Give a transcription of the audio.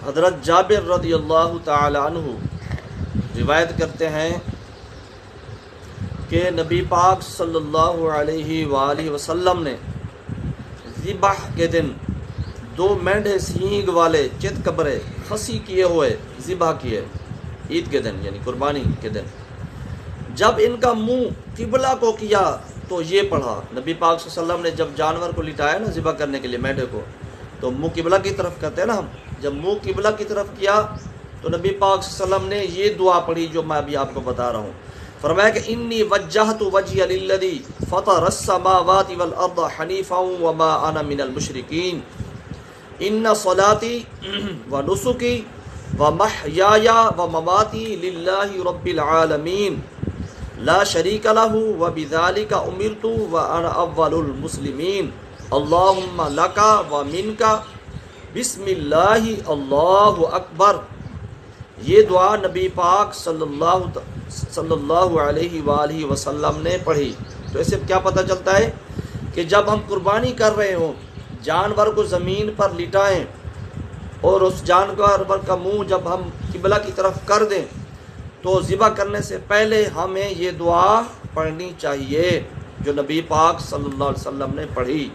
حضرت جابر رضی اللہ تعالی عنہ روایت کرتے ہیں کہ نبی پاک صلی اللہ علیہ وآلہ وسلم نے ذبح کے دن 2 مینڈھے سینگ والے چت کبرے خسی کیے ہوئے ذبح کیے، عید کے دن یعنی قربانی کے دن۔ جب ان کا منہ قبلہ کو کیا تو یہ پڑھا، نبی پاک صلی اللہ علیہ وسلم نے جب جانور کو لٹایا نا ذبح کرنے کے لیے مینڈھے کو، تو منہ قبلہ کی طرف کرتے ہیں نا ہم، جب منہ قبلہ کی طرف کیا تو نبی پاک صلی اللہ علیہ وسلم نے یہ دعا پڑھی جو میں ابھی آپ کو بتا رہا ہوں۔ فرمایا کہ انی وجہت وجہی للذی فطر السماوات والارض حنیفا وما انا من المشرکین ان صلاتی ونسکی ومحیای ومماتی للہ رب العالمین لا شریک لہ وبذالک امرت وانا اول المسلمین اللہم لک ومنک بسم اللہ اللہ اکبر۔ یہ دعا نبی پاک صلی اللہ علیہ وآلہ وسلم نے پڑھی۔ تو اس سے کیا پتہ چلتا ہے کہ جب ہم قربانی کر رہے ہوں، جانور کو زمین پر لٹائیں اور اس جانور کا منہ جب ہم قبلہ کی طرف کر دیں تو ذبح کرنے سے پہلے ہمیں یہ دعا پڑھنی چاہیے جو نبی پاک صلی اللہ علیہ وسلم نے پڑھی۔